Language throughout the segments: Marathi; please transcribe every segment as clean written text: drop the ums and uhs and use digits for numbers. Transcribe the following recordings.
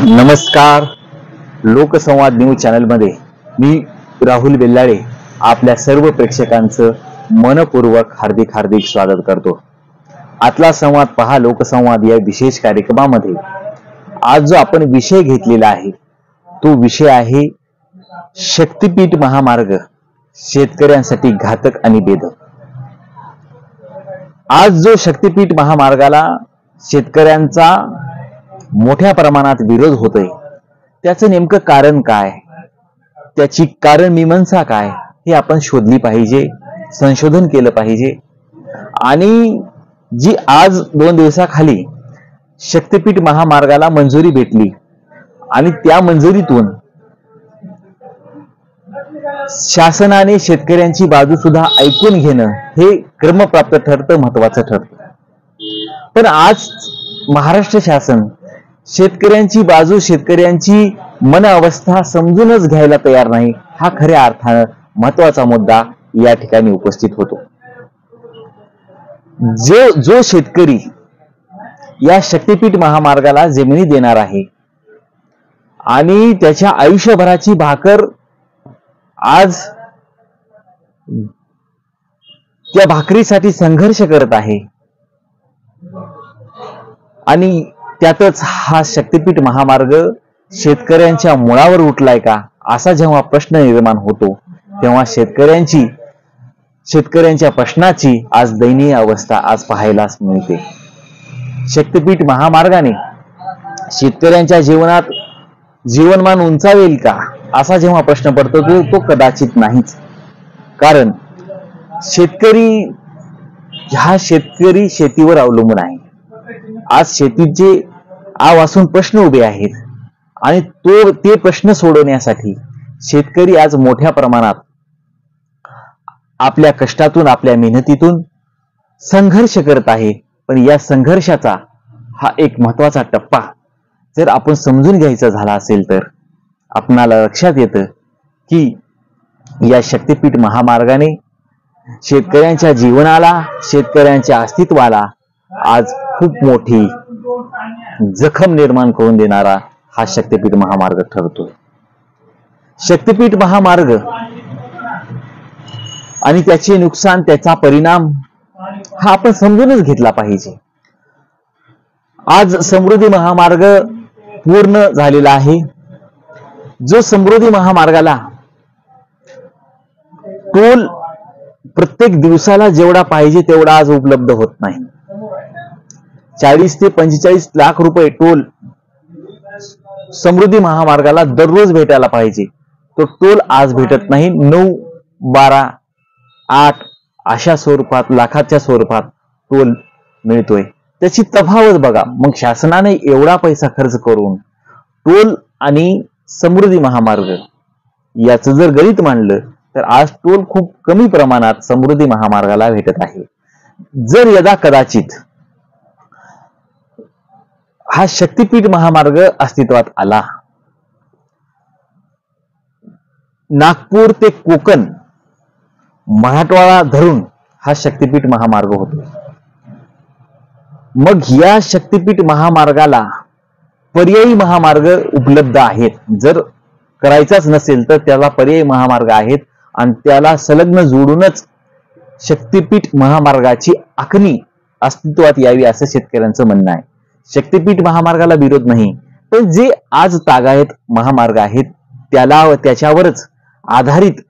नमस्कार. लोकसंवाद न्यूज चॅनल मध्ये मी राहुल बेल्लाळे आपल्या सर्व प्रेक्षकांचं मनपूर्वक हार्दिक स्वागत करतो. आजचा संवाद पहा लोकसंवाद या विशेष कार्यक्रमामध्ये आज जो आपण विषय घेतलेला आहे तो विषय आहे शक्तीपीठ महामार्ग शेतकऱ्यांसाठी घातक आणि बेधक. आज जो शक्तीपीठ महामार्गाला शेतकऱ्यांचा मोठ्या प्रमाणात विरोध होतोय त्याचं नेमकं कारण काय, त्याची कारण मीमांसा काय हे आपण शोधली पाहिजे, संशोधन केलं पाहिजे. आणि जी आज 2 दिवसाखाली शक्तीपीठ महामार्गाला मंजुरी भेटली आणि त्या मंजुरीतून शासनाने शेतकऱ्यांची बाजू सुद्धा ऐकून घेणं हे क्रमप्राप्त ठरतं, महत्वाचं ठरतं. पण आज महाराष्ट्र शासन शेतकऱ्यांची बाजू, शेतकऱ्यांची मन अवस्था समजूनच घ्यायला तयार नाही. हा खऱ्या अर्थानं महत्वाचा मुद्दा या ठिकाणी उपस्थित होतो. जो शेतकरी या शक्तीपीठ महामार्गाला जमिनी देणार आहे आणि त्याच्या आयुष्यभराची भाकर आज त्या भाकरीसाठी संघर्ष करत आहे आणि त्यातच हा शक्तीपीठ महामार्ग शेतकऱ्यांच्या मुळावर उठलाय का असा जेव्हा प्रश्न निर्माण होतो तेव्हा शेतकऱ्यांच्या प्रश्नाची आज दयनीय अवस्था आज पाहायला मिळते. शक्तीपीठ महामार्गाने शेतकऱ्यांच्या जीवनात जीवनमान उंचावेल का असा जेव्हा प्रश्न पडतो तो कदाचित नाहीच. कारण शेतकरी शेतीवर अवलंबून आहे. आज शेतीचे आवासून प्रश्न उभे आहेत आणि ते प्रश्न सोडवण्यासाठी शेतकरी आज मोठ्या प्रमाणात आपल्या कष्टातून, आपल्या मेहनतीतून संघर्ष करत आहे. पण या संघर्षाचा हा एक महत्वाचा टप्पा जर आपण समजून घ्यायचा झाला असेल तर आपणाला लक्षात येतं की या शक्तीपीठ महामार्गाने शेतकऱ्यांच्या जीवनाला, शेतकऱ्यांच्या अस्तित्वाला आज खूप मोठी जखम निर्माण करून देणारा हा शक्तीपीठ महामार्ग ठरतोय. शक्तीपीठ महामार्ग आणि त्याचे नुकसान, त्याचा परिणाम हा आपण समजूनच घेतला पाहिजे. आज समृद्धी महामार्ग पूर्ण झालेला आहे. जो समृद्धी महामार्गाला टोल प्रत्येक दिवसाला जेवढा पाहिजे तेवढा आज उपलब्ध होत नाही. 40 ते 45 लाख रुपये टोल समृद्धी महामार्गाला दररोज भेटायला पाहिजे. तो टोल आज भेटत नाही. 9, 12, 8 अशा स्वरूपात, लाखाच्या स्वरूपात टोल मिळतोय. त्याची तफावत बघा. मग शासनाने एवढा पैसा खर्च करून टोल आणि समृद्धी महामार्ग याचं जर गणित मांडलं तर आज टोल खूप कमी प्रमाणात समृद्धी महामार्गाला भेटत आहे. जर यदा कदाचित हा शक्तीपीठ महामार्ग अस्तित्वात आला, नागपूर ते कोकण, मराठवाडा धरून हा शक्तीपीठ महामार्ग होतो. मग या शक्तीपीठ महामार्गाला पर्यायी महामार्ग उपलब्ध आहेत. जर करायचाच नसेल तर त्याला पर्यायी महामार्ग आहेत आणि त्याला संलग्न जोडूनच शक्तीपीठ महामार्गाची आखणी अस्तित्वात यावी असं शेतकऱ्यांचं म्हणणं आहे. शक्तीपीठ महामार्गाला विरोध नाही, पण जे आज तागायत महामार्ग आहेत त्याच्यावरच आधारित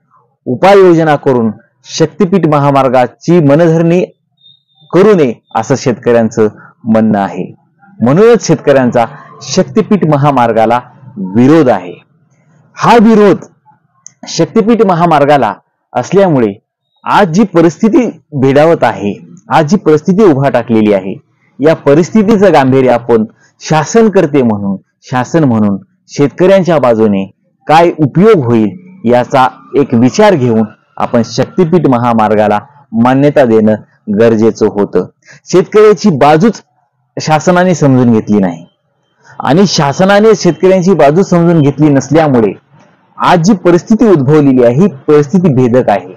उपाययोजना करून शक्तीपीठ महामार्गाची मनधरणी करू नये असं शेतकऱ्यांचं म्हणणं आहे. म्हणूनच शेतकऱ्यांचा शक्तीपीठ महामार्गाला विरोध आहे. हा विरोध शक्तीपीठ महामार्गाला असल्यामुळे आज जी परिस्थिती भेडावत आहे, आज जी परिस्थिती उभा टाकलेली आहे, या परिस्थितीचं गांभीर्य आपण शासन म्हणून शेतकऱ्यांच्या बाजूने काय उपयोग होईल याचा एक विचार घेऊन आपण शक्तीपीठ महामार्गाला मान्यता देणं गरजेचं होतं. शेतकऱ्याची बाजूच शासनाने समजून घेतली नाही आणि शासनाने शेतकऱ्यांची बाजू समजून घेतली नसल्यामुळे आज जी परिस्थिती उद्भवलेली आहे ही परिस्थिती भेदक आहे.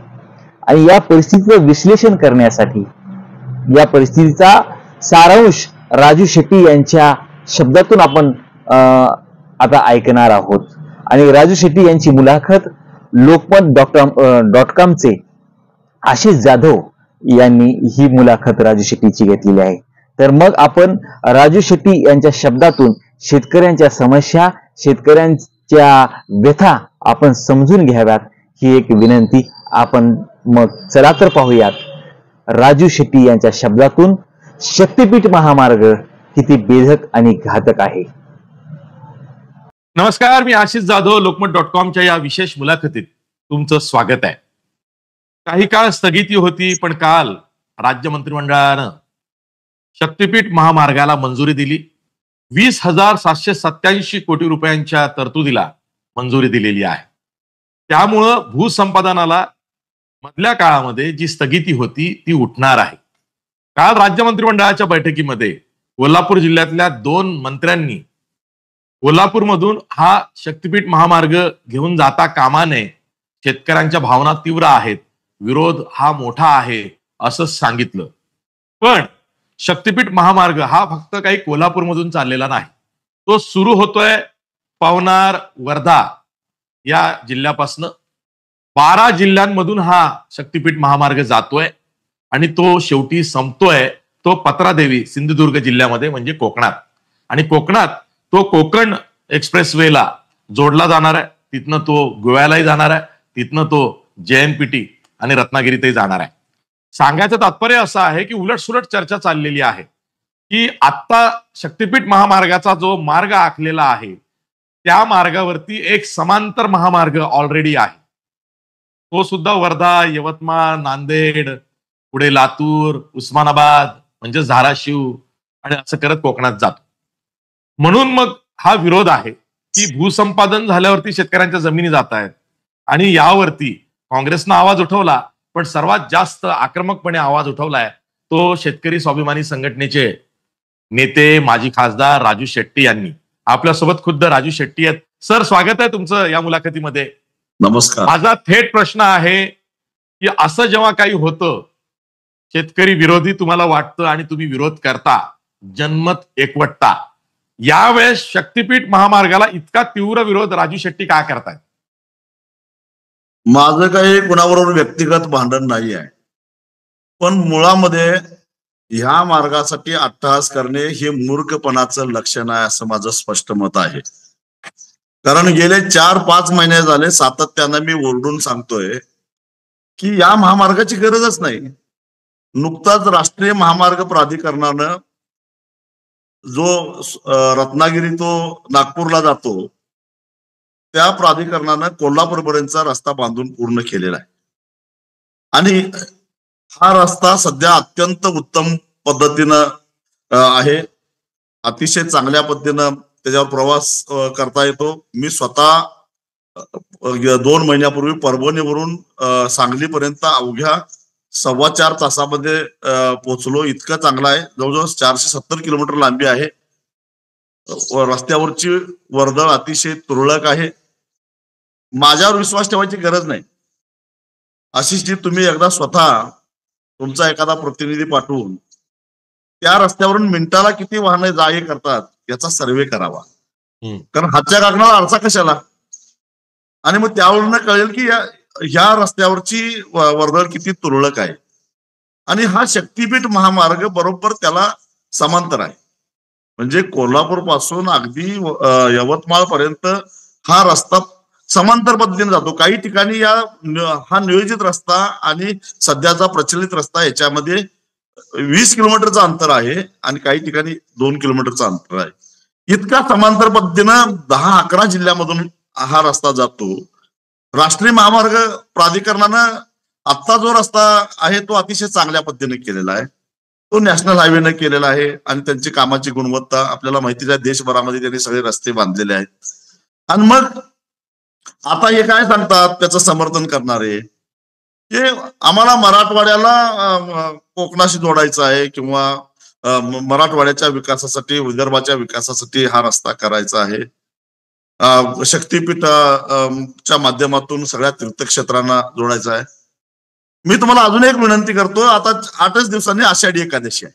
आणि या परिस्थितीचं विश्लेषण करण्यासाठी, या परिस्थितीचा सारांश राजू शेट्टी यांच्या शब्दातून आपण आता ऐकणार आहोत. आणि राजू शेट्टी यांची मुलाखत लोकमत.com.चे आशिष जाधव यांनी ही मुलाखत राजू शेट्टीची घेतलेली आहे. तर मग आपण राजू शेट्टी यांच्या शब्दातून शेतकऱ्यांच्या समस्या, शेतकऱ्यांच्या व्यथा आपण समजून घ्याव्यात, ही एक विनंती. आपण मग चला तर पाहूयात राजू शेट्टी यांच्या शब्दातून शक्तीपीठ महामार्ग किती बेधक आणि घातक आहे. नमस्कार, मी आशिष जाधव. लोकमत.com.च्या या विशेष मुलाखतीत तुमचं स्वागत आहे. काही काळ स्थगिती होती, पण काल राज्य मंत्रिमंडळानं शक्तीपीठ महामार्गाला मंजुरी दिली. 20,787 कोटी रुपयांच्या तरतुदीला मंजुरी दिलेली आहे. त्यामुळं भूसंपादनाला मधल्या काळामध्ये जी स्थगिती होती ती उठणार आहे. काल राज्य मंत्रिमंडळाच्या बैठकीमध्ये कोल्हापूर जिल्ह्यातल्या 2 मंत्र्यांनी कोल्हापूरमधून हा शक्तीपीठ महामार्ग घेऊन जाता कामा नये, शेतकऱ्यांच्या भावना तीव्र आहेत, विरोध हा मोठा आहे असं सांगितलं. पण शक्तीपीठ महामार्ग हा फक्त काही कोल्हापूरमधून चाललेला नाही. तो सुरू होतोय पवनार, वर्धा या जिल्ह्यापासनं. 12 जिल्ह्यांमधून हा शक्तीपीठ महामार्ग जातोय आणि तो शेवटी संपतोय तो पत्रादेवी सिंधुदुर्ग जिल्ह्यामध्ये, म्हणजे कोकणात. आणि कोकणात तो कोकण एक्सप्रेसवेला जोडला जाणार आहे. तिथनं तो गोव्यालाही जाणार आहे, तिथनं तो JNPT आणि रत्नागिरीतही जाणार आहे. सांगायचं तात्पर्य असं आहे की उलटसुलट चर्चा चाललेली आहे की आता शक्तीपीठ महामार्गाचा जो मार्ग आखलेला आहे त्या मार्गावरती एक समांतर महामार्ग ऑलरेडी आहे. तो सुद्धा वर्धा, यवतमाळ, नांदेड, पुढे लातूर, उस्मानाबाद म्हणजे धाराशिव आणि असं करत कोकणात जातो. म्हणून मग हा विरोध आहे की भूसंपादन झाल्यावरती शेतकऱ्यांच्या जमिनी जात आहेत आणि यावरती काँग्रेसनं आवाज उठवला, पण सर्वात जास्त आक्रमकपणे आवाज उठवलाय तो शेतकरी स्वाभिमानी संघटनेचे नेते माजी खासदार राजू शेट्टी यांनी. आपल्यासोबत खुद्द राजू शेट्टी आहेत. सर, स्वागत आहे तुमचं या मुलाखतीमध्ये. नमस्कार. माझा थेट प्रश्न आहे की असं जेव्हा काही होतं, शेतकरी विरोधी तुम्हाला वाटतं आणि तुम्ही विरोध करता, जनमत एकवटता, यावेळेस शक्तीपीठ महामार्गाला इतका तीव्र विरोध राजू शेट्टी का करतायत? माझं काही कुणाबरोबर व्यक्तिगत भांडण नाही आहे, पण मुळामध्ये ह्या मार्गासाठी अट्टहास करणे हे मूर्खपणाचं लक्षण आहे असं माझं स्पष्ट मत आहे. कारण गेले 4-5 महिने झाले सातत्यानं मी ओरडून सांगतोय की या महामार्गाची गरजच नाही. नुकताच राष्ट्रीय महामार्ग प्राधिकरणानं जो रत्नागिरी तो नागपूरला जातो त्या प्राधिकरणानं कोल्हापूरपर्यंतचा रस्ता बांधून पूर्ण केलेला आहे. आणि हा रस्ता सध्या अत्यंत उत्तम पद्धतीनं आहे. अतिशय चांगल्या पद्धतीनं त्याच्यावर प्रवास करता येतो. मी स्वतः 2 महिन्यापूर्वी परभणीवरून सांगलीपर्यंत अवघ्या 4.25 तासामध्ये पोहोचलो. इतकं चांगला आहे. जवळजवळ 470 किलोमीटर लांबी आहे. रस्त्यावरची वर्दळ अतिशय तुरळक आहे. माझ्यावर विश्वास ठेवायची गरज नाही. आशिषजी, तुम्ही एकदा स्वतः तुमचा एखादा प्रतिनिधी पाठवून त्या रस्त्यावरून मिनिटाला किती वाहने जा ये करतात याचा सर्वे करावा. कारण हातच्या कागदाला आरसा कशाला. आणि मग त्यावरून कळेल की ह्या रस्त्यावरची वर्दळ किती तुरळक आहे. आणि हा शक्तीपीठ महामार्ग बरोबर त्याला समांतर आहे. म्हणजे कोल्हापूर पासून अगदी यवतमाळ पर्यंत हा रस्ता समांतर पद्धतीने जातो. काही ठिकाणी हा नियोजित रस्ता आणि सध्याचा प्रचलित रस्ता याच्यामध्ये 20 किलोमीटरचं अंतर आहे आणि काही ठिकाणी 2 किलोमीटरचं अंतर आहे. इतका समांतर पद्धतीनं 10-11 जिल्ह्यामधून हा रस्ता जातो. राष्ट्रीय महामार्ग प्राधिकरणानं आत्ता जो रस्ता आहे तो अतिशय चांगल्या पद्धतीने केलेला आहे. तो नॅशनल हायवेनं केलेला आहे आणि त्यांची कामाची गुणवत्ता आपल्याला माहितीच आहे. देशभरामध्ये त्यांनी सगळे रस्ते बांधलेले आहेत. आणि मग आता हे काय सांगतात त्याचं समर्थन करणारे की आम्हाला मराठवाड्याला कोकणाशी जोडायचं आहे किंवा मराठवाड्याच्या विकासासाठी, विदर्भाच्या विकासासाठी हा रस्ता करायचा आहे. शक्तीपीठाच्या माध्यमातून सगळ्या तीर्थक्षेत्रांना जोडायचं आहे. मी तुम्हाला अजून एक विनंती करतो. आता 8च दिवसांनी आषाढी एकादशी आहे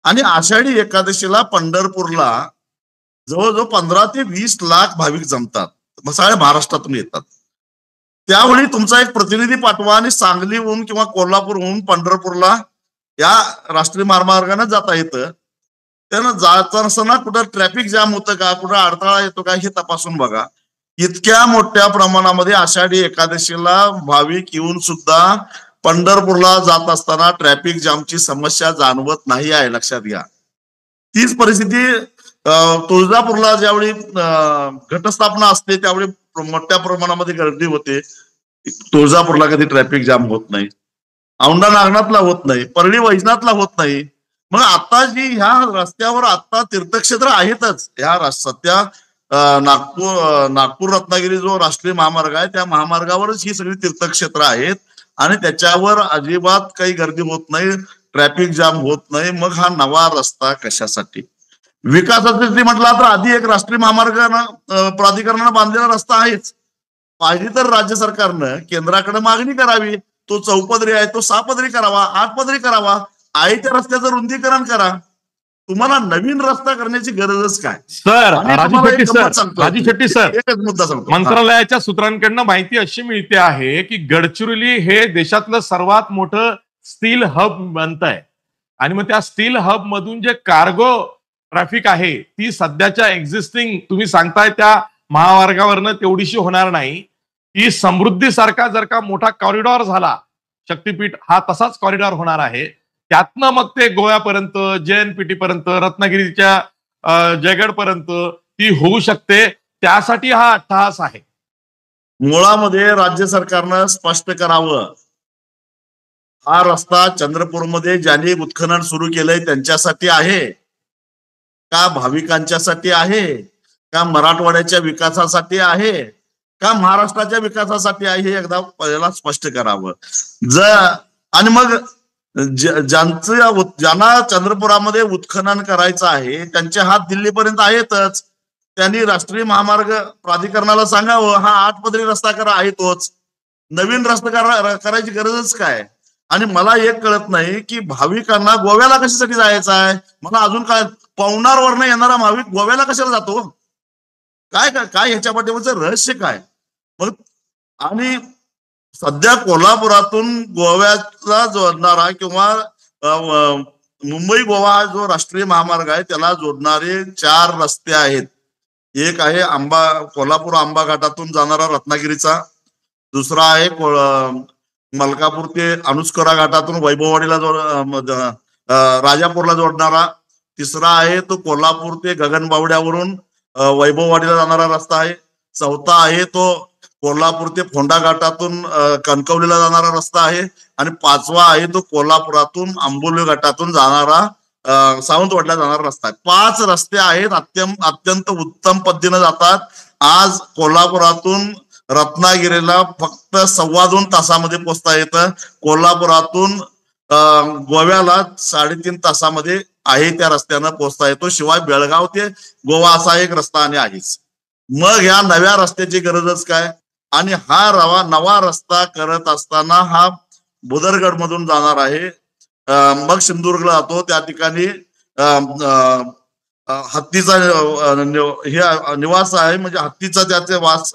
आणि आषाढी एकादशीला पंढरपूरला जवळजवळ 15 ते 20 लाख भाविक जमतात, सगळ्या महाराष्ट्रातून येतात. त्यावेळी तुमचा एक प्रतिनिधी पाठवा आणि सांगलीहून किंवा कोल्हापूरहून पंढरपूरला या राष्ट्रीय महामार्गाने जाता येतं. त्यानं जात असताना कुठं ट्रॅफिक जाम होतं का, कुठं अडथळा येतो का हे तपासून बघा. इतक्या मोठ्या प्रमाणामध्ये आषाढी एकादशीला भाविक येऊन सुद्धा पंढरपूरला जात असताना ट्रॅफिक जामची समस्या जाणवत नाही आहे, लक्षात घ्या. तीच परिस्थिती तुळजापूरला ज्यावेळी घटस्थापना असते त्यावेळी मोठ्या प्रमाणामध्ये गर्दी होते. तुळजापूरला कधी ट्रॅफिक जाम होत नाही, औंढा नागनाथला होत नाही, परळी वैजनाथला होत नाही. मग आता जी ह्या रस्त्यावर आता तीर्थक्षेत्र आहेतच, ह्या सध्या नागपूर रत्नागिरी जो राष्ट्रीय महामार्ग आहे त्या महामार्गावरच ही सगळी तीर्थक्षेत्र आहेत आणि त्याच्यावर अजिबात काही गर्दी होत नाही, ट्रॅफिक जाम होत नाही. मग हा नवा रस्ता कशासाठी? विकासासाठी म्हटला तर आधी एक राष्ट्रीय महामार्ग प्राधिकरणानं बांधलेला रस्ता आहेच. पाहिजे तर राज्य सरकारनं केंद्राकडे मागणी करावी, तो 4 पदरी आहे तो 6 पदरी करावा, 8 पदरी करावा, आईच्या रस्त्याचं रुंदीकरण करा. तुम्हाला नवीन रस्ता करण्याची गरजच काय? सर राजू शेट्टी सर एकच मुद्दा सांगतो. मंत्रालयाच्या सूत्रांकडनं माहिती अशी मिळते आहे की गडचिरोली हे देशातलं सर्वात मोठं स्टील हब बनत आहे आणि मग त्या स्टील हब मधून जे कार्गो ट्रॅफिक आहे ती सध्याच्या एक्झिस्टिंग तुम्ही सांगताय त्या महामार्गावरनं तेवढीशी होणार नाही. ही समृद्धी सारखा जर का मोठा कॉरिडॉर झाला, शक्तीपीठ हा तसाच कॉरिडॉर होणार आहे, त्यातनं मग ते गोव्यापर्यंत, JNPT पर्यंत, रत्नागिरीच्या जयगड पर्यंत ती होऊ शकते. त्यासाठी हा अट्टहास आहे. मुळामध्ये राज्य सरकारनं स्पष्ट करावं, हा रस्ता चंद्रपूरमध्ये ज्यांनी उत्खनन सुरू केलंय त्यांच्यासाठी आहे का भाविकांच्यासाठी आहे का मराठवाड्याच्या विकासासाठी आहे का महाराष्ट्राच्या विकासासाठी आहे, हे एकदा पहिला स्पष्ट करावं. आणि मग ज्यांना चंद्रपुरामध्ये उत्खनन करायचं आहे त्यांचे हात दिल्लीपर्यंत आहेतच. त्यांनी राष्ट्रीय महामार्ग प्राधिकरणाला सांगावं हा 8 पदरी रस्ता करा, आहे तोच. नवीन रस्ता करायची गरजच काय? आणि मला एक कळत नाही की भाविकांना गोव्याला कशासाठी जायचं आहे. मला अजून काय, पवनारवरनं येणारा भाविक गोव्याला कशाला जातो? काय काय काय ह्याच्या पाठीमागचं रहस्य काय? मग आणि सध्या कोल्हापुरातून गोव्याला जोडणारा किंवा मुंबई गोवा जो राष्ट्रीय महामार्ग आहे त्याला जोडणारे 4 रस्ते आहेत. एक आहे कोल्हापूर आंबा घाटातून जाणारा रत्नागिरीचा, दुसरा आहे मलकापूर ते अनुस्करा घाटातून वैभववाडीला राजापूरला जोडणारा, तिसरा आहे तो कोल्हापूर ते गगनबावड्यावरून वैभववाडीला जाणारा रस्ता आहे, चौथा आहे तो कोल्हापूर ते फोंडा घाटातून कणकवलीला जाणारा रस्ता आहे आणि 5वा आहे तो कोल्हापुरातून आंबोली घाटातून जाणारा सावंतवाडीला जाणारा रस्ता आहे. 5 रस्ते आहेत, अत्यंत उत्तम पद्धतीने जातात. आज कोल्हापुरातून रत्नागिरीला फक्त 2.25 तासामध्ये पोहोचता येतं. कोल्हापुरातून गोव्याला 3.5 तासामध्ये आहे त्या रस्त्यानं पोहोचता येतो. शिवाय बेळगाव ते गोवा असा एक रस्ता आणि आहेच. मग ह्या नव्या रस्त्याची गरजच काय? आणि हा नवा रस्ता करत असताना हा बुदरगड मधून जाणार आहे, मग सिंधुदुर्गला जातो. त्या ठिकाणी हत्तीचा हे निवास आहे, म्हणजे हत्तीचा त्याचे वास,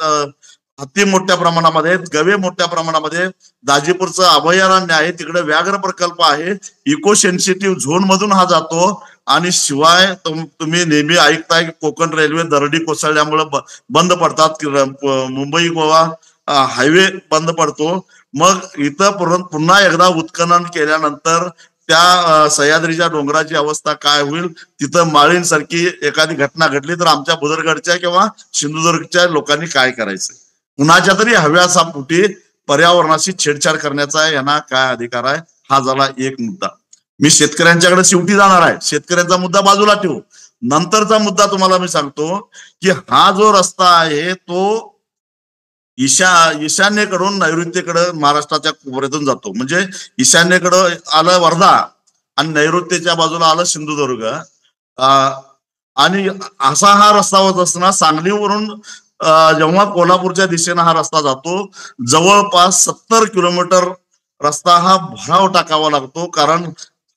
हत्ती मोठ्या प्रमाणामध्ये आहेत, गवे मोठ्या प्रमाणामध्ये. दाजीपूरचं अभयारण्य आहे, तिकडे व्याघ्र प्रकल्प आहे, इको सेन्सिटिव्ह झोन मधून हा जातो. आणि शिवाय तुम्ही नेहमी ऐकताय की कोकण रेल्वे दरडी कोसळल्यामुळे बंद पडतात, मुंबई गोवा हायवे बंद पडतो. मग इथं पुन्हा एकदा उत्खनन केल्यानंतर त्या सह्याद्रीच्या डोंगराची अवस्था काय होईल, तिथं माळींसारखी एखादी घटना घडली तर आमच्या बुदरगडच्या किंवा सिंधुदुर्गच्या लोकांनी काय करायचं? कुणाच्या तरी हव्यासा पोटी पर्यावरणाशी छेडछाड करण्याचा यांना काय अधिकार आहे? हा झाला एक मुद्दा. मी शेतकऱ्यांच्याकडे शेवटी जाणार आहे, शेतकऱ्यांचा मुद्दा बाजूला ठेवू. नंतरचा मुद्दा तुम्हाला मी सांगतो की हा जो रस्ता आहे तो ईशान्येकडून नैऋत्येकडे महाराष्ट्राच्या कोपऱ्यातून जातो. म्हणजे ईशान्येकडं आलं वर्धा आणि नैऋत्येच्या बाजूला आलं सिंधुदुर्ग. आणि असा हा रस्ता होत असताना सांगलीवरून जेव्हा कोल्हापूरच्या दिशेनं हा रस्ता जातो, जवळपास 70 किलोमीटर रस्ता हा भराव टाकावा लागतो. कारण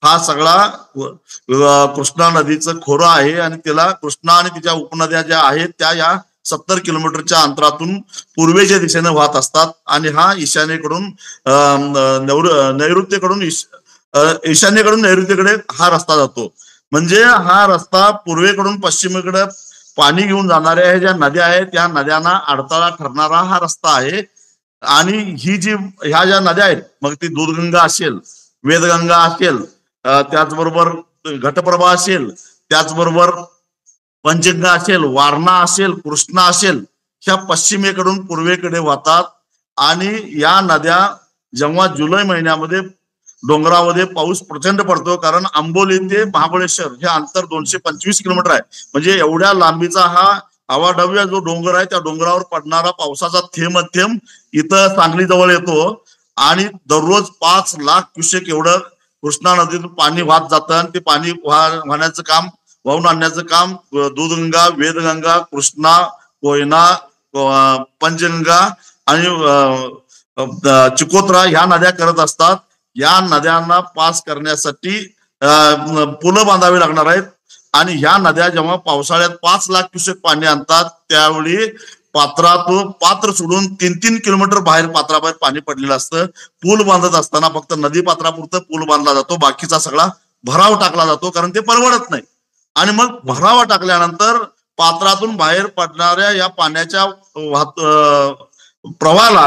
हा सगळा कृष्णा नदीचं खोरं आहे आणि त्याला कृष्णा आणि तिच्या उपनद्या ज्या आहेत त्या या 70 किलोमीटरच्या अंतरातून पूर्वेच्या दिशेने वाहत असतात आणि हा ईशान्येकडून ईशान्येकडून नैऋत्येकडे हा रस्ता जातो. म्हणजे हा रस्ता पूर्वेकडून पश्चिमेकडे पाणी घेऊन जाणाऱ्या ज्या नद्या आहेत त्या नद्यांना अडथळा ठरणारा हा रस्ता आहे. आणि ह्या ज्या नद्या आहेत मग ती दूधगंगा असेल, वेदगंगा असेल, त्याचबरोबर घटप्रभा असेल, त्याचबरोबर पंचगंगा असेल, वारणा असेल, कृष्णा असेल, ह्या पश्चिमेकडून पूर्वेकडे वाहतात. आणि या नद्या जेव्हा जुलै महिन्यामध्ये डोंगरामध्ये पाऊस प्रचंड पडतो, कारण आंबोली ते महाबळेश्वर हे अंतर 225 किलोमीटर आहे. म्हणजे एवढ्या लांबीचा हा अवाढव्य जो डोंगर आहे त्या डोंगरावर पडणारा पावसाचा थेंब थेंब इथं सांगली जवळ येतो आणि दररोज 5 लाख क्युसेक एवढं कृष्णा नदीतून पाणी वाहत जातं. आणि ते पाणी वाहण्याचं काम, वाहून आणण्याचं काम दूधगंगा, वेदगंगा, कृष्णा, कोयना, पंचगंगा आणि चिकोत्रा ह्या नद्या करत असतात. या नद्यांना पास करण्यासाठी पुलं बांधावी लागणार आहेत. आणि ह्या नद्या जेव्हा पावसाळ्यात 5 लाख क्युसेक पाणी आणतात त्यावेळी पात्र सोडून 3-3 किलोमीटर बाहेर पात्राबाहेर पाणी पडलेलं असतं. पूल बांधत असताना फक्त नदी पात्रापुरतं पूल बांधला जातो, बाकीचा सगळा भराव टाकला जातो, कारण ते परवडत नाही. आणि मग भरावा टाकल्यानंतर पात्रातून बाहेर पडणाऱ्या या पाण्याच्या प्रवाहाला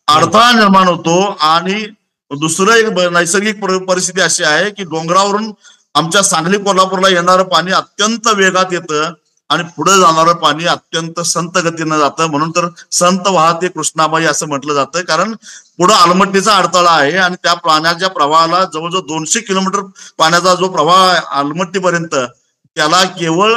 अडथळा निर्माण होतो. आणि दुसरं एक नैसर्गिक परिस्थिती अशी आहे की डोंगरावरून आमच्या सांगली कोल्हापूरला येणारं पाणी अत्यंत वेगात येतं आणि पुढे जाणारं पाणी अत्यंत संत गतीनं जातं. म्हणून तर संत वाहते कृष्णाबाई असं म्हटलं जातं, कारण पुढे आलमट्टीचा अडथळा आहे आणि त्या पाण्याच्या प्रवाहाला जवळजवळ 200 किलोमीटर पाण्याचा जो प्रवाह आहे आलमट्टीपर्यंत, त्याला केवळ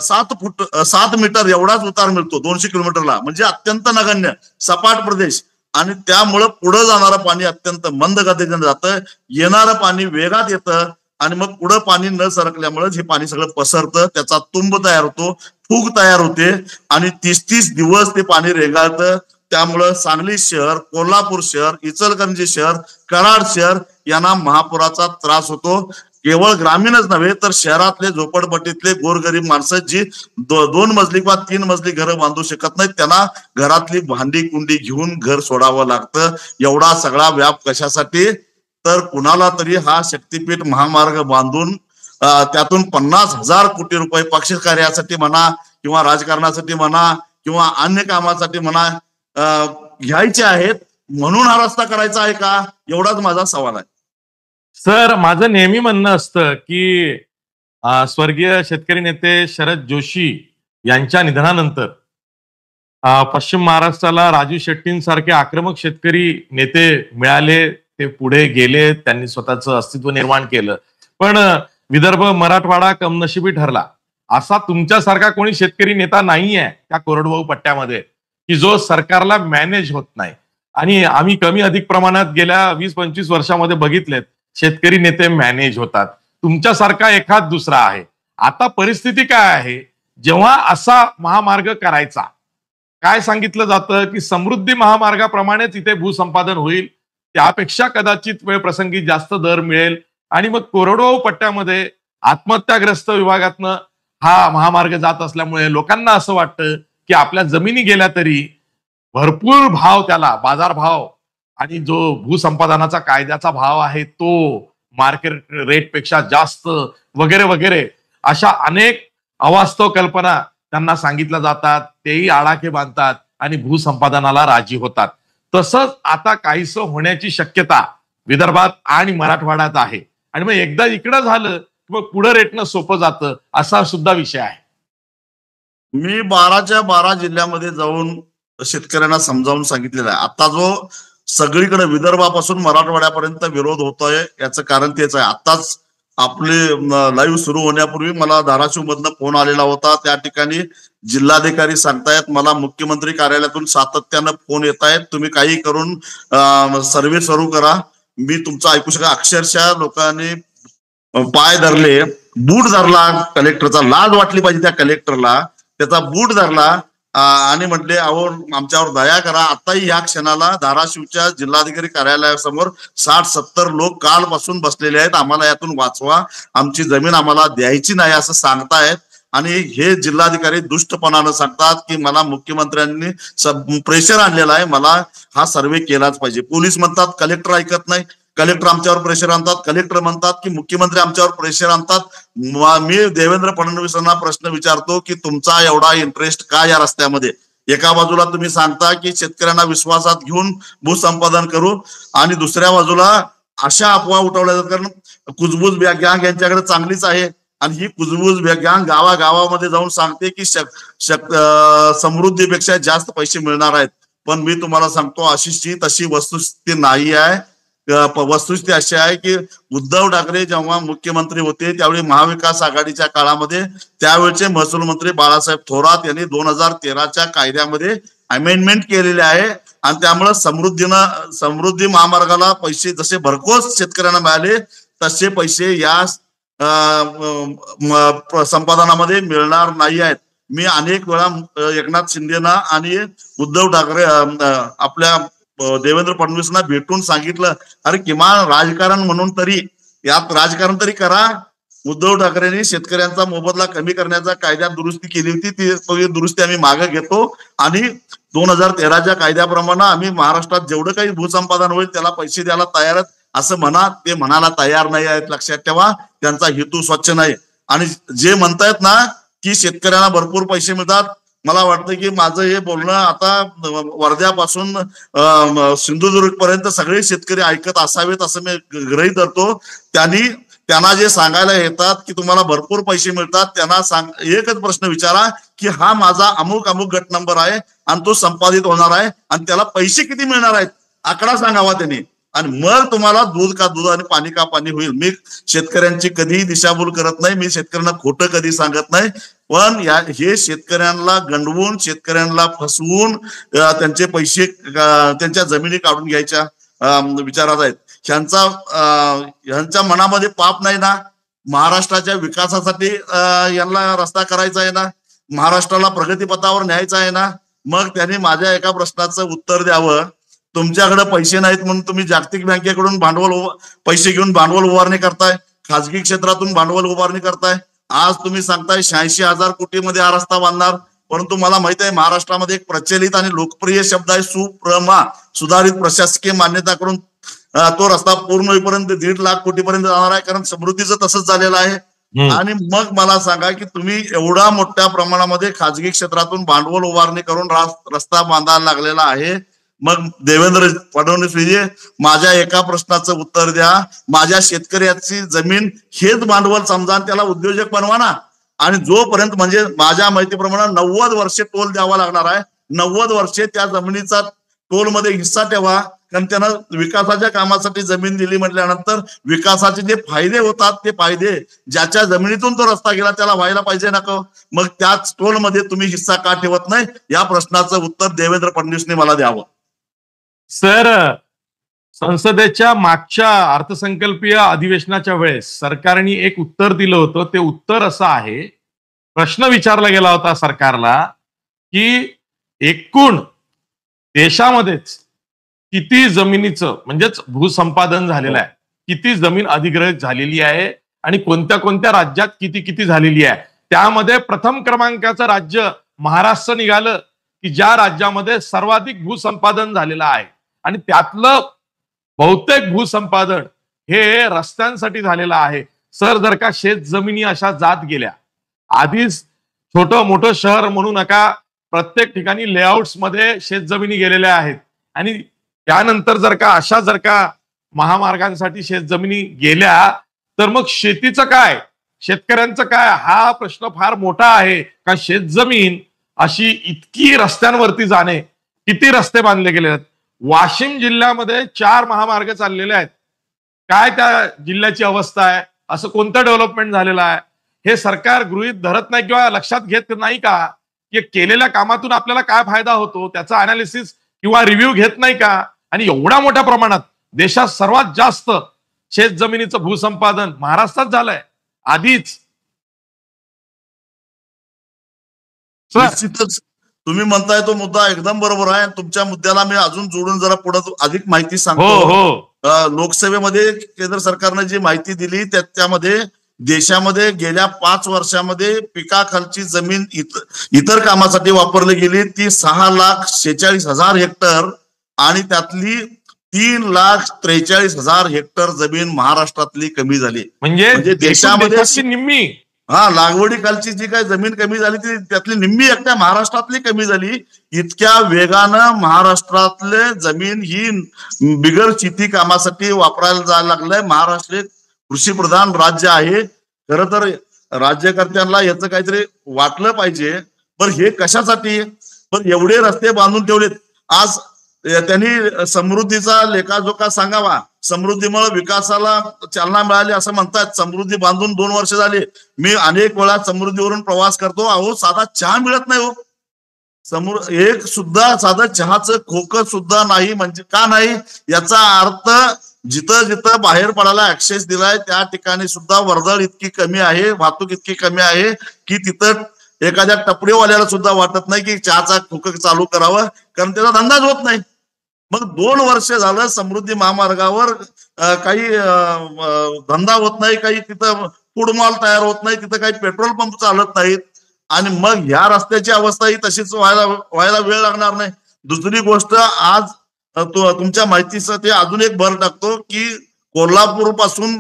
7 मीटर एवढाच उतार मिळतो 200 किलोमीटरला. म्हणजे अत्यंत नगण्य सपाट प्रदेश. आणि त्यामुळं पुढे जाणारं पाणी अत्यंत मंद गतीने जातं, येणारं पाणी वेगात येतं आणि मग पुढं पाणी न सरकल्यामुळे हे पाणी सगळं पसरतं, त्याचा तुंब तयार होतो, फूग तयार होते आणि 30-30 दिवस ते पाणी रेंगाळतं. त्यामुळं सांगली शहर, कोल्हापूर शहर, इचलकरंजी शहर, कराड शहर यांना महापुराचा त्रास होतो. केवळ ग्रामीणच नव्हे तर शहरातले झोपडपट्टीतले गोरगरीब माणसं जी 2 मजली किंवा 3 मजली घरं बांधू शकत नाहीत, त्यांना घरातली भांडी कुंडी घेऊन घर सोडावं लागतं. एवढा सगळा व्याप कशासाठी? तर कुणाला तरी हा शक्तीपीठ महामार्ग बांधून त्यातून 50,000 कोटी रुपये पक्ष कार्यासाठी म्हणा किंवा राजकारणासाठी म्हणा किंवा अन्य कामासाठी म्हणा घ्यायचे आहेत. म्हणून हा रस्ता करायचा आहे का? एवढाच माझा सवाल आहे. सर, माझं नेहमी म्हणणं असतं की स्वर्गीय शेतकरी नेते शरद जोशी यांच्या निधनानंतर पश्चिम महाराष्ट्राला राजू शेट्टींसारखे आक्रमक शेतकरी नेते मिळाले, ते पुढे गेले, त्यांनी स्वतःचं अस्तित्व निर्माण केलं. पण विदर्भ मराठवाडा कमनशिबी ठरला. असा तुमच्यासारखा कोणी शेतकरी नेता नाहीये त्या कोरडवाहू पट्ट्यामध्ये की जो सरकारला मॅनेज होत नाही. आणि आम्ही कमी अधिक प्रमाणात गेल्या 20-25 वर्षामध्ये बघितलेत शेतकरी नेते मॅनेज होतात. तुमच्यासारखा एखाद दुसरा आहे. आता परिस्थिती काय आहे? जेव्हा असा महामार्ग करायचा, काय सांगितलं जातं की समृद्धी महामार्गाप्रमाणेच इथे भूसंपादन होईल, त्यापेक्षा कदाचित वेळ प्रसंगी जास्त दर मिळेल आणि मग कोरडवाहू पट्ट्यामध्ये आत्महत्याग्रस्त विभागातनं हा महामार्ग जात असल्यामुळे लोकांना असं वाटतं की आपल्या जमिनी गेल्या तरी भरपूर भाव, त्याला बाजारभाव आणि जो भूसंपादनाचा कायद्याचा भाव आहे तो मार्केट रेट पेक्षा जास्त वगैरे वगैरे, अशा अनेक अवास्तव कल्पना त्यांना सांगितल्या जातात. तेही आडाखे बांधतात आणि भूसंपादनाला राजी होतात. तसंच आता काहीसं होण्याची शक्यता विदर्भात आणि मराठवाड्यात आहे. आणि मग एकदा इकडं झालं की मग पुढे रेटणं सोपं जातं, असा सुद्धा विषय आहे. मी 12च्या 12 जिल्ह्यामध्ये जाऊन शेतकऱ्यांना समजावून सांगितलेलं आहे. आता जो सगळीकडे विदर्भापासून मराठवाड्यापर्यंत विरोध होतोय याचं कारण तेच आहे. आताच आपले लाईव्ह सुरू होण्यापूर्वी मला धाराशिव मधनं फोन आलेला होता. त्या ठिकाणी जिल्हाधिकारी सांगतायत मला मुख्यमंत्री कार्यालयातून सातत्यानं फोन येत आहेत, तुम्ही काही करून सर्व्हे सुरू करा. मी तुमचं ऐकू शका. अक्षरशः लोकांनी पाय धरले, बूट धरला कलेक्टरचा, लाज वाटली पाहिजे त्या कलेक्टरला, त्याचा बूट धरला आणि म्हटले अहो आमच्यावर दया करा. आताही या क्षणाला धाराशिवच्या जिल्हाधिकारी कार्यालयासमोर 60-70 लोक कालपासून बसलेले आहेत. आम्हाला यातून वाचवा, आमची जमीन आम्हाला द्यायची नाही असं सांगतायत. आणि हे जिल्हाधिकारी दुष्टपणानं सांगतात की मला मुख्यमंत्र्यांनी प्रेशर आणलेला आहे, मला हा सर्वे केलाच पाहिजे. पोलीस म्हणतात कलेक्टर ऐकत नाही, कलेक्टर आमच्यावर प्रेशर आणतात, कलेक्टर म्हणतात की मुख्यमंत्री आमच्यावर प्रेशर आणतात. मी देवेंद्र फडणवीसांना प्रश्न विचारतो की तुमचा एवढा इंटरेस्ट का या रस्त्यामध्ये? एका बाजूला तुम्ही सांगता की शेतकऱ्यांना विश्वासात घेऊन भूसंपादन करू, आणि दुसऱ्या बाजूला अशा अफवा उठवल्या जातात. कारण कुजबूज गँग यांच्याकडे चांगलीच आहे, आणि ही कुजबूज गँग गावागावामध्ये जाऊन सांगते की समृद्धीपेक्षा जास्त पैसे मिळणार आहेत. पण मी तुम्हाला सांगतो आशिषजी, तशी वस्तुस्थिती नाही आहे. वस्तुस्थिती अशी आहे की उद्धव ठाकरे जेव्हा मुख्यमंत्री होते त्यावेळी महाविकास आघाडीच्या काळामध्ये त्यावेळचे महसूल मंत्री बाळासाहेब थोरात यांनी 2013च्या कायद्यामध्ये अमेंडमेंट केलेले आहे. आणि त्यामुळे समृद्धी महामार्गाला पैसे जसे भरघोस शेतकऱ्यांना मिळाले तसे पैसे या संपादनामध्ये मिळणार नाही आहेत. मी अनेक वेळा एकनाथ शिंदेना आणि उद्धव ठाकरे आपल्या देवेंद्र फडणवीसांना भेटून सांगितलं, अरे किमान राजकारण म्हणून तरी यात राजकारण तरी करा. उद्धव ठाकरेंनी शेतकऱ्यांचा मोबदला कमी करण्याचा कायद्यात दुरुस्ती केली होती, ती दुरुस्ती आम्ही मागे घेतो आणि 2013च्या कायद्याप्रमाणे आम्ही महाराष्ट्रात जेवढं काही भूसंपादन होईल त्याला पैसे द्यायला तयार आहेत असं म्हणा. ते म्हणायला तयार नाही आहेत, लक्षात ठेवा. त्यांचा हेतू स्वच्छ नाही. आणि जे म्हणतायत ना की शेतकऱ्यांना भरपूर पैसे मिळतात, मला वाटतं की माझं हे बोलणं आता वर्ध्यापासून सिंधुदुर्ग पर्यंत सगळे शेतकरी ऐकत असावेत असं मी गृहीत धरतो. त्यांना जे सांगायला येतात की तुम्हाला भरपूर पैसे मिळतात, त्यांना एकच प्रश्न विचारा की हा माझा अमुक अमुक गट नंबर आहे आणि तो संपादित होणार आहे आणि त्याला पैसे किती मिळणार आहेत, आकडा सांगावा त्यांनी. आणि मग तुम्हाला दूध का दूध आणि पाणी का पाणी होईल. मी शेतकऱ्यांची कधीही दिशाभूल करत नाही, मी शेतकऱ्यांना खोटं कधी सांगत नाही. पण हे शेतकऱ्यांना गंडवून, शेतकऱ्यांना फसवून त्यांचे पैसे, त्यांच्या जमिनी काढून घ्यायच्या विचारात आहेत. ह्यांच्या मनामध्ये पाप नाही ना. महाराष्ट्राच्या विकासासाठी यांना रस्ता करायचा आहे ना, महाराष्ट्राला प्रगतीपथावर न्यायचा आहे ना. मग त्यांनी माझ्या एका प्रश्नाचं उत्तर द्यावं. तुमच्याकडे पैसे नाहीत म्हणून तुम्ही जागतिक बँकेकडून पैसे घेऊन भांडवल उभारणी करताय, खाजगी क्षेत्रातून भांडवल उभारणी करताय. आज तुम्ही सांगताय 86,000 कोटीमध्ये हा रस्ता बांधणार, परंतु मला माहित आहे महाराष्ट्रामध्ये एक प्रचलित आणि लोकप्रिय शब्द आहे सुप्रमा, सुधारित प्रशासकीय मान्यता करून तो रस्ता पूर्ण होईपर्यंत 1.5 लाख कोटीपर्यंत जाणार आहे. कारण समृद्धीचं तसंच झालेलं आहे. आणि मग मला सांगा की तुम्ही एवढा मोठ्या प्रमाणामध्ये खाजगी क्षेत्रातून भांडवल उभारणी करून रस्ता बांधायला लागलेला आहे. मग देवेंद्र फडणवीस माझ्या एका प्रश्नाचं उत्तर द्या. माझ्या शेतकऱ्याची जमीन हेच भांडवल समजा आणि त्याला उद्योजक बनवा ना. आणि जोपर्यंत म्हणजे माझ्या माहितीप्रमाणे 90 वर्षे टोल द्यावा लागणार आहे. 90 वर्षे त्या जमिनीचा टोलमध्ये हिस्सा ठेवा. कारण त्यानं विकासाच्या कामासाठी जमीन दिली म्हटल्यानंतर विकासाचे जे फायदे होतात ते फायदे ज्याच्या जमिनीतून तो रस्ता गेला त्याला व्हायला पाहिजे नको. मग त्याच टोलमध्ये तुम्ही हिस्सा का ठेवत नाही, या प्रश्नाचं उत्तर देवेंद्र फडणवीसने मला द्यावं. सर, संसदेच्या मागच्या अर्थसंकल्पीय अधिवेशनाच्या वेळेस सरकारने एक उत्तर दिलं होतं. ते उत्तर असं आहे, प्रश्न विचारला गेला होता सरकारला की एकूण देशामध्येच किती जमिनीचं म्हणजेच भूसंपादन झालेलं आहे, किती जमीन अधिग्रहित झालेली आहे आणि कोणत्या कोणत्या राज्यात किती किती झालेली आहे. त्यामध्ये प्रथम क्रमांकाचं राज्य महाराष्ट्र निघालं की ज्या राज्यामध्ये सर्वाधिक भूसंपादन झालेलं आहे. आणि त्यातलं बहुतेक भूसंपादन हे रस्त्यांसाठी झालेलं आहे. सर, जर का शेत जमिनी अशा जात गेल्या, आधीच छोटं मोठं शहर म्हणू नका, प्रत्येक ठिकाणी लेआउट्स मध्ये शेत जमिनी गेलेल्या आहेत. आणि त्यानंतर जर का महामार्गांसाठी शेत जमिनी गेल्या तर मग शेतीचं काय, शेतकऱ्यांचं काय, हा प्रश्न फार मोठा आहे. का शेत जमीन अशी इतकी रस्त्यांवरती जाणे, किती रस्ते बांधले गेले आहेत. वाशिम जिल्ह्यामध्ये 4 महामार्ग चाललेले आहेत. काय त्या जिल्ह्याची अवस्था आहे, असं कोणतं डेव्हलपमेंट झालेलं आहे हे सरकार गृहीत धरत नाही किंवा लक्षात घेत नाही का? की केलेल्या कामातून आपल्याला काय फायदा होतो त्याचा अनालिसिस किंवा रिव्ह्यू घेत नाही का? आणि एवढ्या मोठ्या प्रमाणात देशात सर्वात जास्त शेत जमिनीचं भूसंपादन महाराष्ट्रात झालंय आधीच. निश्चितच तुम्ही म्हणताय तो मुद्दा एकदम बरोबर आहे. तुमच्या मुद्द्याला मी अजून जोडून जरा पुढे अधिक माहिती हो सांगतो. हो लोकसभेमध्ये केंद्र सरकारने जी माहिती दिली त्यामध्ये देशामध्ये गेल्या 5 वर्षामध्ये पिकाखालची जमीन इतर कामासाठी वापरली गेली ती 6,46,000 हेक्टर आणि त्यातली 3,43,000 हेक्टर जमीन महाराष्ट्रातली कमी झाली. म्हणजे देशामध्ये निम्मी लागवडी खालची जी काही जमीन कमी झाली ती त्यातली निम्मी एकट्या महाराष्ट्रातली कमी झाली. इतक्या वेगानं महाराष्ट्रातले जमीन ही बिगर शेती कामासाठी वापरायला जायला लागलंय. महाराष्ट्र कृषी प्रधान राज्य आहे. खरं तर राज्यकर्त्यांना याचं काहीतरी वाटलं पाहिजे. पण हे कशासाठी पण एवढे रस्ते बांधून ठेवलेत. आज त्यांनी समृद्धीचा लेखाजोखा सांगावा. समृद्धीमुळे विकासाला चालना मिळाली असं म्हणतात. समृद्धी बांधून 2 वर्ष झाली. मी अनेक वेळा समृद्धीवरून प्रवास करतो. अहो साधा चहा मिळत नाही हो. एक सुद्धा साधा चहाचं खोकं सुद्धा नाही. म्हणजे का नाही याचा अर्थ जिथं जिथं बाहेर पडायला ऍक्सेस दिलाय त्या ठिकाणी सुद्धा वर्दळ इतकी कमी आहे, वाहतूक इतकी कमी आहे की तिथं एखाद्या टपरीवाल्याला सुद्धा वाटत नाही की चहाचा खोकं चालू करावं, कारण त्याचा धंदाच होत नाही. मग 2 वर्ष झालं समृद्धी महामार्गावर काही धंदा होत नाही, काही तिथं फूड मॉल तयार होत नाही, तिथं काही पेट्रोल पंप चालत नाहीत. आणि मग ह्या रस्त्याची अवस्था ही तशीच व्हायला वेळ लागणार नाही. दुसरी गोष्ट आज तुमच्या माहितीसाठी अजून एक भर टाकतो की कोल्हापूर पासून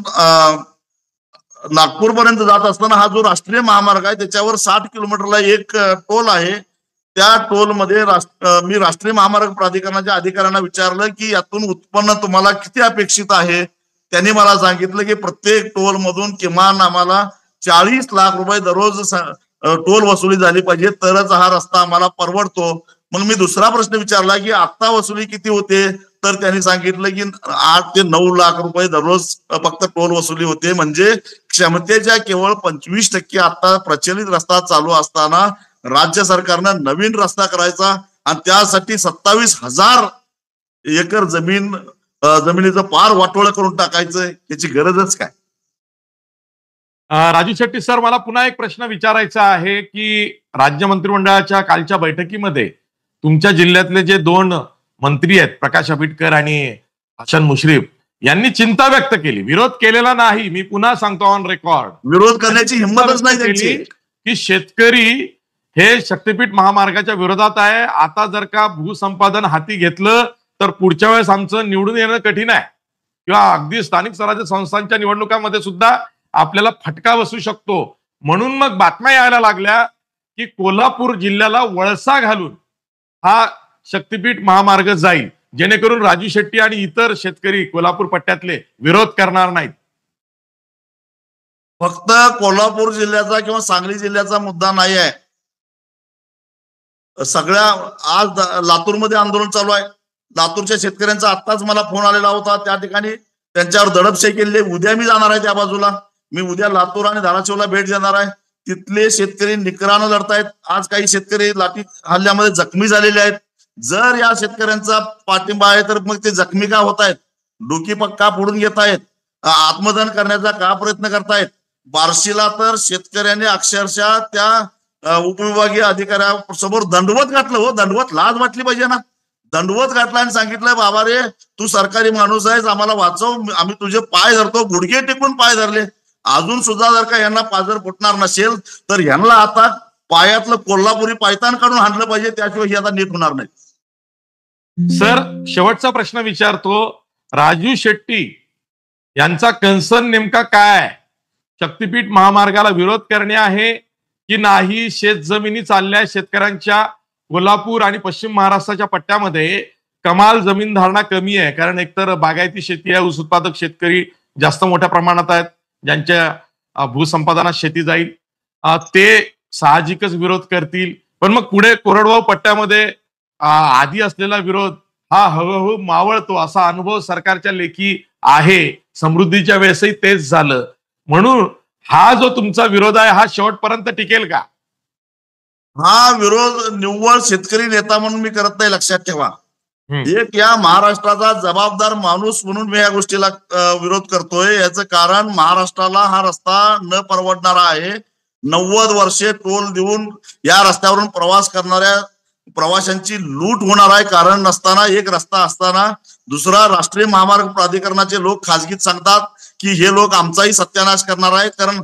नागपूर पर्यंत जात असताना हा जो राष्ट्रीय महामार्ग आहे त्याच्यावर 60 किलोमीटरला एक टोल आहे. त्या टोल मध्ये मी राष्ट्रीय महामार्ग प्राधिकरणाच्या अधिकाऱ्यांना विचारलं की यातून उत्पन्न तुम्हाला किती अपेक्षित आहे. त्यांनी मला सांगितलं की प्रत्येक टोल मधून किमान आम्हाला 40 लाख रुपये दररोज टोल वसुली झाली पाहिजे तरच हा रस्ता आम्हाला परवडतो. मग मी दुसरा प्रश्न विचारला की आता वसुली किती होते, तर त्यांनी सांगितलं की 8 ते 9 लाख रुपये दररोज फक्त टोल वसुली होते. म्हणजे क्षमतेच्या केवळ 25% आता प्रचलित रस्ता चालू असताना राज्य सरकारनं नवीन रस्ता करायचा आणि त्यासाठी 27,000 एकर जमिनीचं पार वाटोळं करून टाकायचं याची गरजच काय. राजू शेट्टी सर, मला पुन्हा एक प्रश्न विचारायचा आहे की राज्य मंत्रिमंडळाच्या कालच्या बैठकीमध्ये तुमच्या जिल्ह्यातले जे 2 मंत्री आहेत प्रकाश आंबेडकर आणि हसन मुश्रीफ यांनी चिंता व्यक्त केली, विरोध केलेला नाही. मी पुन्हा सांगतो ऑन रेकॉर्ड, विरोध करण्याची हिंमतच नाही त्यांची की शेतकरी हे शक्तीपीठ महामार्गाच्या विरोधात आहे. आता जर का भूसंपादन हाती घेतलं तर पुढच्या वेळेस आमचं निवडून येणं कठीण आहे किंवा अगदी स्थानिक स्वराज्य संस्थांच्या निवडणुकांमध्ये सुद्धा आपल्याला फटका बसू शकतो. म्हणून मग बातम्या यायला लागल्या की कोल्हापूर जिल्ह्याला वळसा घालून हा शक्तीपीठ महामार्ग जाईल, जेणेकरून राजू शेट्टी आणि इतर शेतकरी कोल्हापूर पट्ट्यातले विरोध करणार नाहीत. फक्त कोल्हापूर जिल्ह्याचा किंवा सांगली जिल्ह्याचा मुद्दा नाही आहे. सगळ्या आज लातूरमध्ये आंदोलन चालू आहे. लातूरच्या शेतकऱ्यांचा आत्ताच मला फोन आलेला होता. त्या ठिकाणी त्यांच्यावर दडपशाही केली. उद्या मी जाणार आहे त्या बाजूला. मी उद्या लातूर आणि धाराशिवला भेट देणार आहे. तिथले शेतकरी निकरानं लढतायत. आज काही शेतकरी लाठी हल्ल्यामध्ये जखमी झालेले आहेत. जर या शेतकऱ्यांचा पाठिंबा आहे तर मग ते जखमी का होत आहेत, डोकी का फोडून घेत आहेत, आत्मदहन करण्याचा का प्रयत्न करतायत. बार्शीला तर शेतकऱ्यांनी अक्षरशः त्या उपविभागीय अधिकाऱ्यासमोर दंडवत घातलं हो. दंडवत लाज वाटली पाहिजे ना. दंडवत घातला आणि सांगितलं बाबा रे तू सरकारी माणूस आहेस, आम्हाला वाचव, आम्ही तुझे पाय धरतो. गुडघे टेकून पाय धरले. अजून सुद्धा जर का यांना पाजर फुटणार नसेल तर यांना आता पायातलं कोल्हापुरी पायतान काढून हाणलं पाहिजे, त्याशिवाय ही आता नीट होणार नाही. सर, शेवटचा प्रश्न विचारतो. राजू शेट्टी यांचा कन्सर्न नेमका काय? शक्तीपीठ महामार्गाला विरोध करणे आहे की नाही? शेतजमिनी चालल्या शेतकऱ्यांच्या कोल्हापूर आणि पश्चिम महाराष्ट्राच्या पट्ट्यामध्ये कमाल जमीन धारणा कमी आहे, कारण एकतर बागायती शेती आहे, ऊस उत्पादक शेतकरी जास्त मोठ्या प्रमाणात आहेत, ज्यांच्या भूसंपादनात शेती जाईल ते साहजिकच विरोध करतील. पण मग पुढे कोरडवाहू पट्ट्यामध्ये आधी असलेला विरोध हा हळूहळू मावळतो असा अनुभव सरकारच्या लेखी आहे. समृद्धीच्या वेळेसही तेच झालं. म्हणून हा जो तुमचा विरोध आहे हा शेवटपर्यंत टिकेल का? हा विरोध निव्वळ शेतकरी नेता म्हणून मी करत नाही, लक्षात ठेवा. एक या महाराष्ट्राचा जबाबदार माणूस म्हणून मी या गोष्टीला विरोध करतोय. याचं कारण महाराष्ट्राला हा रस्ता न परवडणारा आहे. 90 वर्षे टोल देऊन या रस्त्यावरून प्रवास करणाऱ्या प्रवाशांची लूट होणार आहे. कारण नसताना, एक रस्ता असताना दुसरा राष्ट्रीय महामार्ग प्राधिकरणाचे लोक खाजगीत सांगतात की हे लोक आमचाही सत्यानाश करणार आहेत, कारण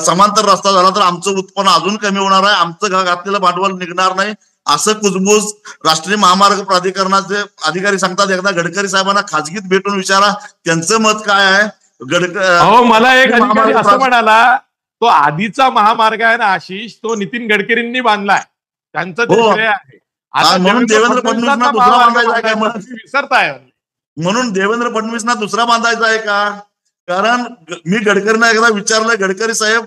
समांतर रस्ता झाला तर आमचं उत्पन्न अजून कमी होणार आहे, आमचं घातलेलं भांडवल निघणार नाही, असं कुजबूज राष्ट्रीय महामार्ग प्राधिकरणाचे अधिकारी सांगतात. एकदा गडकरी साहेबांना खाजगीत भेटून विचारा त्यांचं मत काय आहे. मला एक अधिकारी असं म्हणाला, तो आधीचा महामार्ग आहे ना आशिष, तो नितीन गडकरींनी बांधलाय, त्यांचं ते श्रेय आहे. म्हणून देवेंद्र फडणवीसना दुसरा बांधायचा आहे का? विसरताय म्हणून देवेंद्र फडणवीसना दुसरा बांधायचा आहे का? कारण मी गडकरींना एकदा विचारलं, गडकरी साहेब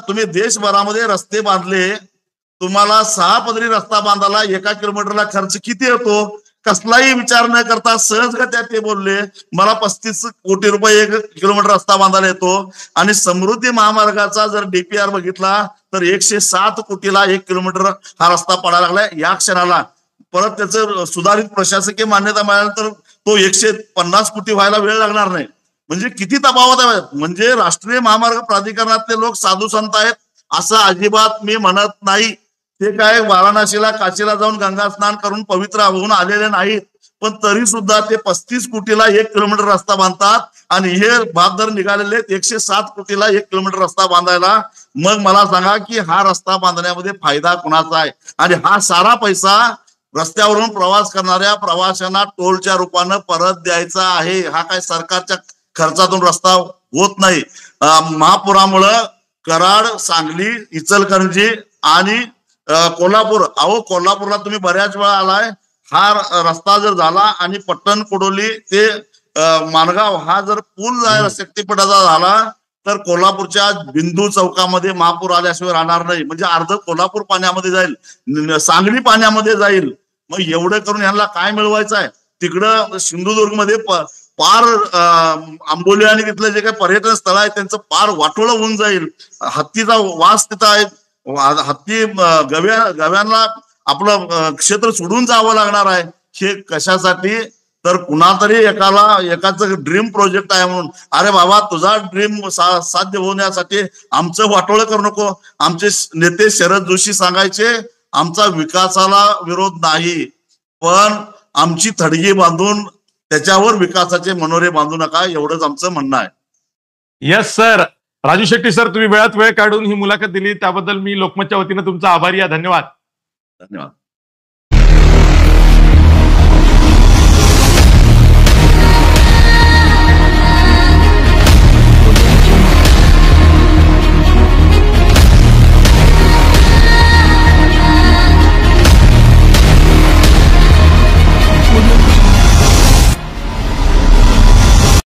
तुम्ही देशभरामध्ये रस्ते बांधले, तुम्हाला 6 पदरी रस्ता बांधायला 1 किलोमीटरला खर्च किती येतो? कसलाही विचार न करता सहजगत्या ते बोलले, मला 35 कोटी रुपये 1 किलोमीटर रस्ता बांधायला येतो. आणि समृद्धी महामार्गाचा जर डीपीआर बघितला तर 107 कोटीला 1 किलोमीटर हा रस्ता पडायला लागलाय या क्षणाला. परत त्याचं सुधारित प्रशासकीय मान्यता मिळाली तर तो 150 कोटी व्हायला वेळ लागणार नाही. म्हणजे किती तफावत आहे. म्हणजे राष्ट्रीय महामार्ग प्राधिकरणातले लोक साधू संत आहेत असं अजिबात मी म्हणत नाही. ते काय वाराणसीला काशीला जाऊन गंगा स्नान करून पवित्र होऊन आलेले नाहीत, पण तरी सुद्धा ते 35 कोटीला 1 किलोमीटर रस्ता बांधतात. आणि हे बहादर निघालेले 107 कोटीला 1 किलोमीटर रस्ता बांधायला. मग मला सांगा की हा रस्ता बांधण्यामध्ये फायदा कुणाचा आहे? आणि हा सारा पैसा रस्त्यावरून प्रवास करणाऱ्या प्रवाशांना टोलच्या रूपानं परत द्यायचा आहे. हा काय सरकारच्या खर्चातून रस्ता होत नाही. महापुरामुळं कराड, सांगली, इचलकरंजी आणि कोल्हापूर, कोल्हापूरला तुम्ही बऱ्याच वेळा आलाय. हा रस्ता जर झाला आणि पट्टण कोडोली ते माणगाव हा जर पूल जायला शक्तीपीठाचा झाला तर कोल्हापूरच्या बिंदू चौकामध्ये महापूर आल्याशिवाय राहणार नाही. म्हणजे अर्ध कोल्हापूर पाण्यामध्ये जाईल, सांगली पाण्यामध्ये जाईल. मग एवढं करून ह्यांना काय मिळवायचं आहे? तिकडं सिंधुदुर्ग मध्ये पार आंबोली आणि तिथलं जे काही पर्यटन स्थळ आहे त्यांचं पार वाटोळं होऊन जाईल. हत्तीचा वास तिथं आहे. हत्ती गव्यांना आपलं क्षेत्र सोडून जावं लागणार आहे. हे कशासाठी? तर कुणातरी एकाचं ड्रीम प्रोजेक्ट आहे म्हणून. अरे बाबा, तुझा ड्रीम साध्य होण्यासाठी आमचं वाटोळं करू नको. आमचे नेते शरद जोशी सांगायचे, आमचा विकासाला विरोध नाही, पण आमची थडगी बांधून त्याच्यावर विकासाचे मनोरे बांधू नका, एवढंच आमचं म्हणणं आहे. Yes sir. Raju Shetty sir, तुम्ही वेळात वेळ काढून ही मुलाखत दिली त्याबद्दल मी लोकमतच्या वतीनं तुमचा आभारी आहे. धन्यवाद. धन्यवाद.